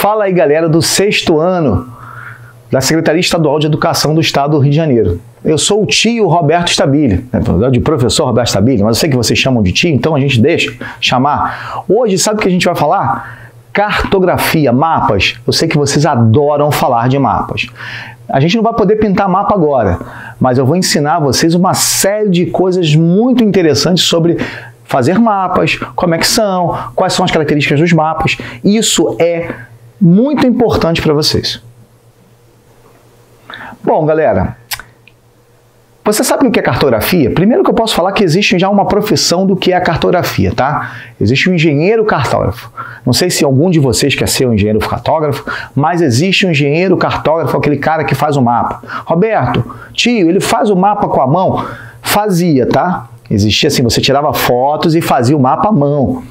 Fala aí, galera do 6º ano da Secretaria Estadual de Educação do Estado do Rio de Janeiro. Eu sou o tio Roberto Stabile, de professor Roberto Stabile, mas eu sei que vocês chamam de tio, então a gente deixa chamar. Hoje, sabe o que a gente vai falar? Cartografia, mapas. Eu sei que vocês adoram falar de mapas. A gente não vai poder pintar mapa agora, mas eu vou ensinar a vocês uma série de coisas muito interessantes sobre fazer mapas, como é que são, quais são as características dos mapas. Isso é muito importante para vocês. Bom, galera, você sabe o que é cartografia? Primeiro que eu posso falar que existe já uma profissão do que é a cartografia, tá? Existe um engenheiro cartógrafo. Não sei se algum de vocês quer ser um engenheiro cartógrafo, mas existe um engenheiro cartógrafo, aquele cara que faz o mapa. Roberto, tio, ele faz o mapa com a mão? Fazia, tá? Existia assim, você tirava fotos e fazia o mapa à mão.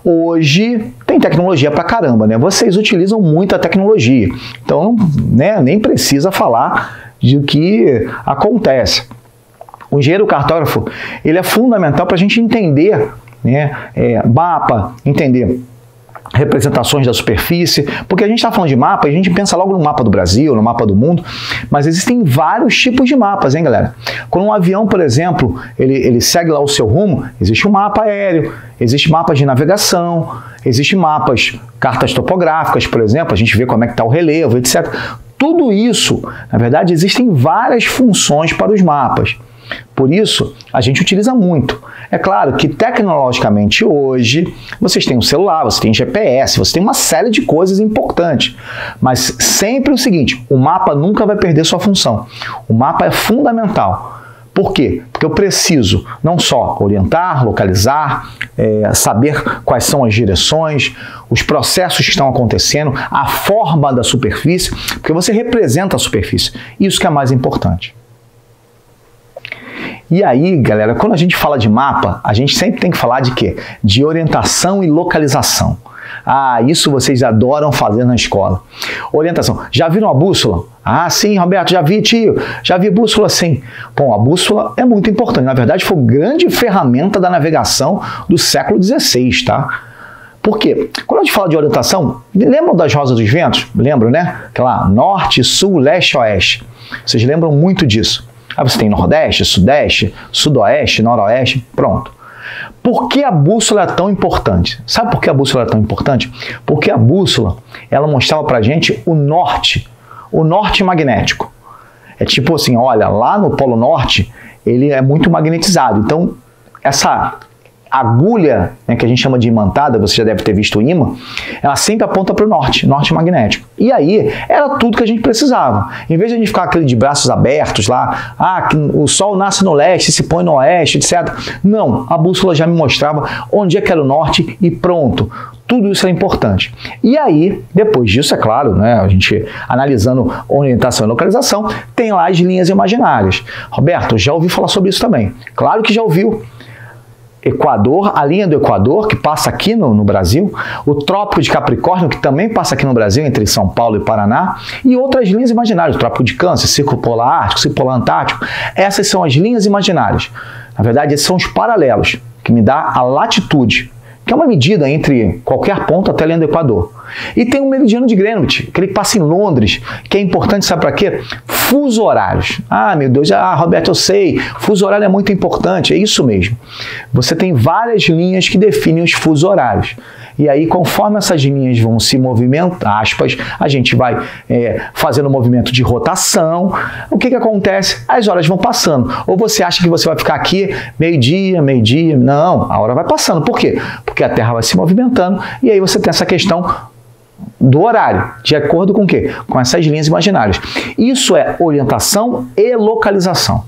Hoje tem tecnologia pra caramba, né? Vocês utilizam muita tecnologia. Então, né, nem precisa falar de que acontece. O engenheiro cartógrafo, ele é fundamental para a gente entender, né, mapa, entender representações da superfície, porque a gente está falando de mapa e a gente pensa logo no mapa do Brasil, no mapa do mundo, mas existem vários tipos de mapas, hein, galera? Quando um avião, por exemplo, ele segue lá o seu rumo, existe um mapa aéreo, existe mapas de navegação, existe mapas, cartas topográficas, por exemplo, a gente vê como é que está o relevo, etc. Tudo isso, na verdade, existem várias funções para os mapas. Por isso, a gente utiliza muito. É claro que tecnologicamente hoje, vocês têm um celular, você tem GPS, você tem uma série de coisas importantes. Mas sempre o seguinte, o mapa nunca vai perder sua função. O mapa é fundamental. Por quê? Porque eu preciso não só orientar, localizar, saber quais são as direções, os processos que estão acontecendo, a forma da superfície, porque você representa a superfície. Isso que é mais importante. E aí, galera, quando a gente fala de mapa, a gente sempre tem que falar de quê? De orientação e localização. Ah, isso vocês adoram fazer na escola. Orientação. Já viram a bússola? Ah, sim, Roberto, já vi, tio. Já vi bússola, sim. Bom, a bússola é muito importante. Na verdade, foi a grande ferramenta da navegação do século XVI, tá? Por quê? Quando a gente fala de orientação, lembram das rosas dos ventos? Lembram, né? Aquela norte, sul, leste, oeste. Vocês lembram muito disso. Aí você tem Nordeste, Sudeste, Sudoeste, Noroeste, pronto. Por que a bússola é tão importante? Sabe por que a bússola é tão importante? Porque a bússola, ela mostrava pra gente o norte magnético. É tipo assim, olha, lá no Polo Norte, ele é muito magnetizado. Então, essa agulha, né, que a gente chama de imantada, você já deve ter visto o imã, ela sempre aponta para o norte magnético. E aí, era tudo que a gente precisava. Em vez de a gente ficar aquele de braços abertos lá, que o sol nasce no leste, se põe no oeste, etc. Não, a bússola já me mostrava onde é que era o norte e pronto. Tudo isso é importante. E aí, depois disso, é claro, né, a gente analisando orientação e localização, tem lá as linhas imaginárias. Roberto, já ouvi falar sobre isso também. Claro que já ouviu. Equador, a linha do Equador, que passa aqui no Brasil, o Trópico de Capricórnio, que também passa aqui no Brasil, entre São Paulo e Paraná, e outras linhas imaginárias, o Trópico de Câncer, Círculo Polar Ártico, Círculo Polar Antártico. Essas são as linhas imaginárias. Na verdade, esses são os paralelos, que me dá a latitude, que é uma medida entre qualquer ponto até a linha do Equador. E tem o meridiano de Greenwich, aquele que passa em Londres, que é importante, sabe para quê? Fuso horários. Ah, meu Deus, Roberto, eu sei, fuso horário é muito importante, é isso mesmo. Você tem várias linhas que definem os fusos horários. E aí, conforme essas linhas vão se movimentar, aspas, a gente vai fazendo um movimento de rotação. O que acontece? As horas vão passando. Ou você acha que você vai ficar aqui meio-dia, meio-dia. Não, a hora vai passando. Por quê? Porque a Terra vai se movimentando e aí você tem essa questão do horário, de acordo com o quê? Com essas linhas imaginárias. Isso é orientação e localização.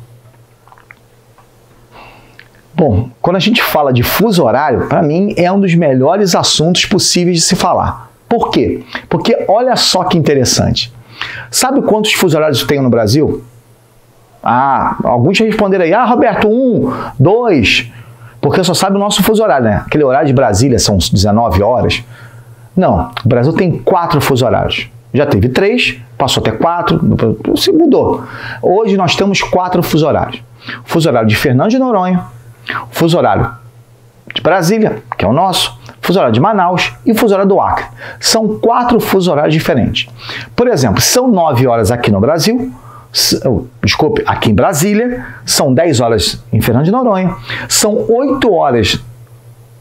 Bom, quando a gente fala de fuso horário, para mim é um dos melhores assuntos possíveis de se falar. Por quê? Porque olha só que interessante. Sabe quantos fusos horários tem no Brasil? Alguns já responderam aí, Roberto, 1, 2, porque só sabe o nosso fuso horário, né? Aquele horário de Brasília são 19 horas. Não, o Brasil tem 4 fusos horários. Já teve 3, passou até 4, se mudou. Hoje nós temos 4 fusos horários. O fuso horário de Fernando de Noronha, o fuso horário de Brasília, que é o nosso, fuso horário de Manaus e fuso horário do Acre. São 4 fusos horários diferentes. Por exemplo, são 9 horas aqui no Brasil, desculpe, aqui em Brasília, são 10 horas em Fernando de Noronha, são 8 horas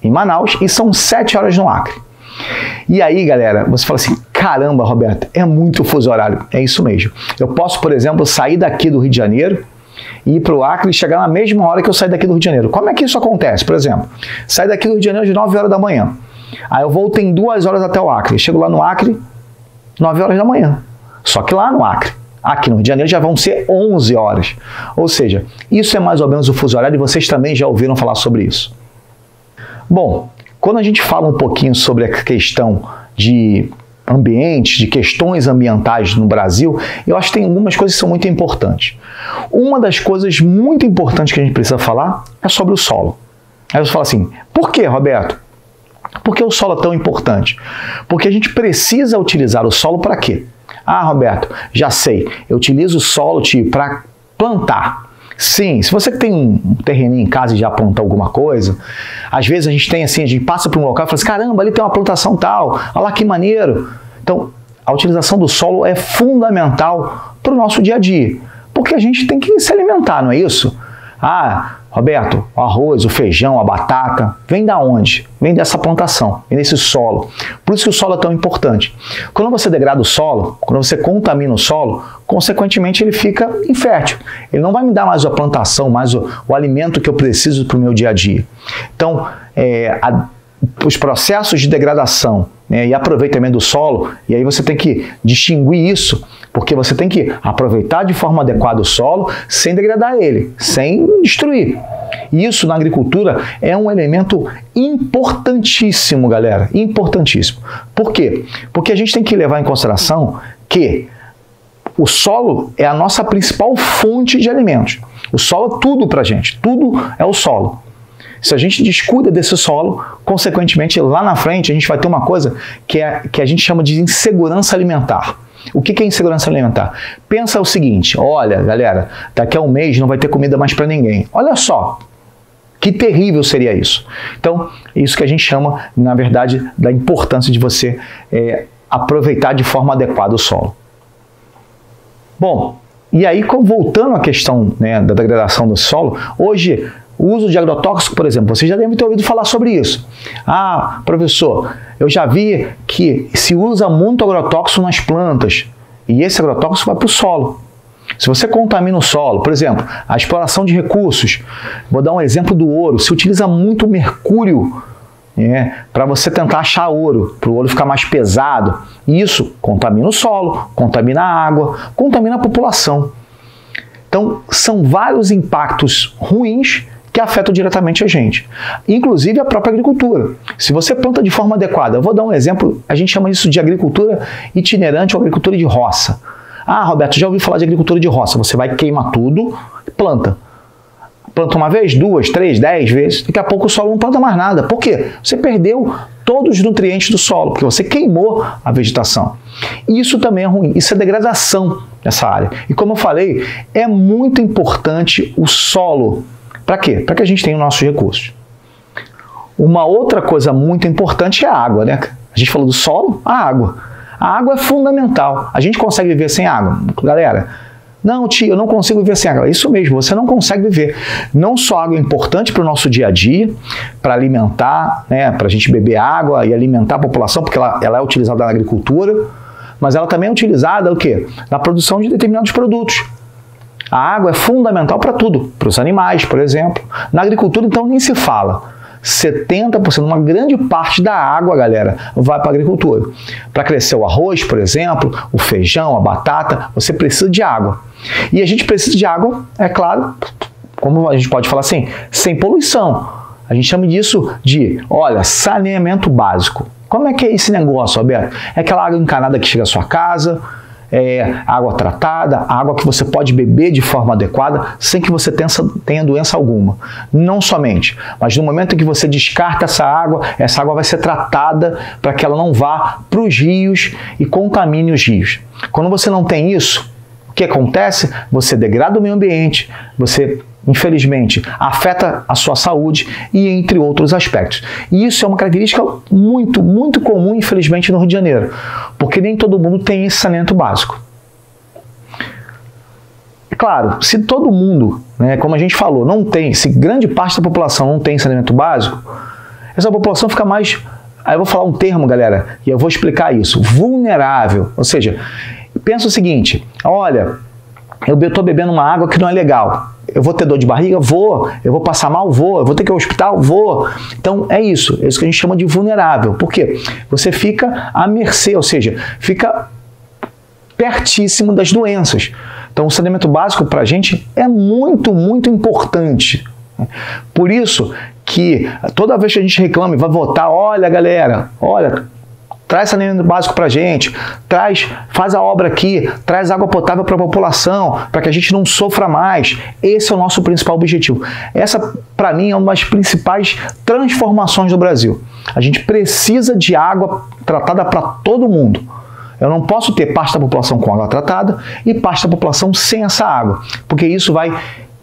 em Manaus e são 7 horas no Acre. E aí, galera, você fala assim, caramba, Roberto, é muito fuso horário. É isso mesmo. Eu posso, por exemplo, sair daqui do Rio de Janeiro e ir para o Acre e chegar na mesma hora que eu saí daqui do Rio de Janeiro. Como é que isso acontece? Por exemplo, sair daqui do Rio de Janeiro de 9 horas da manhã. Aí eu volto em 2 horas até o Acre. Chego lá no Acre, 9 horas da manhã. Só que lá no Acre, aqui no Rio de Janeiro, já vão ser 11 horas. Ou seja, isso é mais ou menos o fuso horário e vocês também já ouviram falar sobre isso. Bom, quando a gente fala um pouquinho sobre a questão de ambientes, de questões ambientais no Brasil, eu acho que tem algumas coisas que são muito importantes. Uma das coisas muito importantes que a gente precisa falar é sobre o solo. Aí você fala assim, por que, Roberto? Por que o solo é tão importante? Porque a gente precisa utilizar o solo para quê? Ah, Roberto, já sei, eu utilizo o solo para plantar. Sim, se você tem um terreninho em casa e já plantou alguma coisa, às vezes a gente tem assim, a gente passa por um local e fala assim, caramba, ali tem uma plantação tal, olha lá que maneiro. Então, a utilização do solo é fundamental para o nosso dia a dia, porque a gente tem que se alimentar, não é isso? Ah, Roberto, o arroz, o feijão, a batata, vem da onde? Vem dessa plantação, vem desse solo. Por isso que o solo é tão importante. Quando você degrada o solo, quando você contamina o solo, consequentemente ele fica infértil. Ele não vai me dar mais a plantação, mais o alimento que eu preciso para o meu dia a dia. Então, os processos de degradação, né, e aproveitamento do solo, e aí você tem que distinguir isso, porque você tem que aproveitar de forma adequada o solo sem degradar ele, sem destruir. E isso na agricultura é um elemento importantíssimo, galera, importantíssimo. Por quê? Porque a gente tem que levar em consideração que o solo é a nossa principal fonte de alimentos. O solo é tudo pra gente, tudo é o solo. Se a gente descuida desse solo, consequentemente, lá na frente, a gente vai ter uma coisa que a gente chama de insegurança alimentar. O que é insegurança alimentar? Pensa o seguinte, olha, galera, daqui a um mês não vai ter comida mais para ninguém. Olha só, que terrível seria isso. Então, isso que a gente chama, na verdade, da importância de você aproveitar de forma adequada o solo. Bom, e aí, voltando à questão, né, da degradação do solo, hoje o uso de agrotóxico, por exemplo, vocês já devem ter ouvido falar sobre isso. Ah, professor, eu já vi que se usa muito agrotóxico nas plantas e esse agrotóxico vai para o solo. Se você contamina o solo, por exemplo, a exploração de recursos, vou dar um exemplo do ouro, se utiliza muito mercúrio para você tentar achar ouro, para o ouro ficar mais pesado, e isso contamina o solo, contamina a água, contamina a população. Então, são vários impactos ruins que afetam diretamente a gente, inclusive a própria agricultura. Se você planta de forma adequada, eu vou dar um exemplo, a gente chama isso de agricultura itinerante ou agricultura de roça. Ah, Roberto, já ouvi falar de agricultura de roça, você vai queimar tudo e planta. Planta uma vez, 2, 3, 10 vezes, daqui a pouco o solo não planta mais nada. Por quê? Você perdeu todos os nutrientes do solo, porque você queimou a vegetação. E isso também é ruim, isso é degradação nessa área. E como eu falei, é muito importante o solo. Para quê? Para que a gente tenha os nossos recursos. Uma outra coisa muito importante é a água, né? A gente falou do solo, a água. A água é fundamental. A gente consegue viver sem água? Galera, não, tio, eu não consigo viver sem água. É isso mesmo, você não consegue viver. Não só água é importante para o nosso dia a dia, para alimentar, né? Para a gente beber água e alimentar a população, porque ela é utilizada na agricultura, mas ela também é utilizada o quê? Na produção de determinados produtos. A água é fundamental para tudo, para os animais, por exemplo. Na agricultura, então, nem se fala. 70%, uma grande parte da água, galera, vai para a agricultura. Para crescer o arroz, por exemplo, o feijão, a batata, você precisa de água. E a gente precisa de água, é claro, como a gente pode falar assim, sem poluição. A gente chama disso de, olha, saneamento básico. Como é que é esse negócio, Roberto? É aquela água encanada que chega à sua casa, água tratada, água que você pode beber de forma adequada sem que você tenha doença alguma. Não somente, mas no momento em que você descarta essa água vai ser tratada para que ela não vá para os rios e contamine os rios. Quando você não tem isso, o que acontece? Você degrada o meio ambiente, você, infelizmente, afeta a sua saúde e entre outros aspectos. E isso é uma característica muito, muito comum, infelizmente, no Rio de Janeiro, porque nem todo mundo tem esse saneamento básico. Claro, se todo mundo, né, como a gente falou, não tem, se grande parte da população não tem saneamento básico, essa população fica mais, aí eu vou falar um termo, galera, e eu vou explicar isso, vulnerável. Ou seja, pensa o seguinte, olha, eu estou bebendo uma água que não é legal, eu vou ter dor de barriga? Vou. Eu vou passar mal? Vou. Eu vou ter que ir ao hospital? Vou. Então é isso que a gente chama de vulnerável. Por quê? Você fica à mercê, ou seja, fica pertíssimo das doenças. Então o saneamento básico para a gente é muito, muito importante. Por isso que toda vez que a gente reclama e vai votar, olha galera, olha, traz saneamento básico para a gente, faz a obra aqui, traz água potável para a população, para que a gente não sofra mais. Esse é o nosso principal objetivo. Essa, para mim, é uma das principais transformações do Brasil. A gente precisa de água tratada para todo mundo. Eu não posso ter parte da população com água tratada e parte da população sem essa água, porque isso vai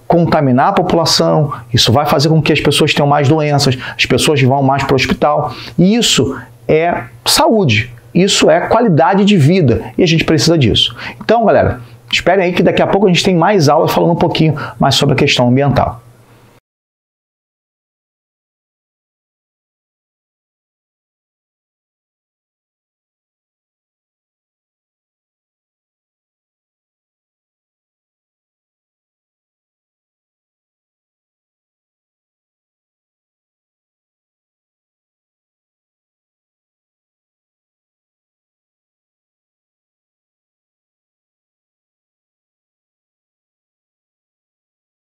contaminar a população, isso vai fazer com que as pessoas tenham mais doenças, as pessoas vão mais para o hospital, e isso é saúde, isso é qualidade de vida, e a gente precisa disso. Então, galera, esperem aí que daqui a pouco a gente tem mais aulas falando um pouquinho mais sobre a questão ambiental.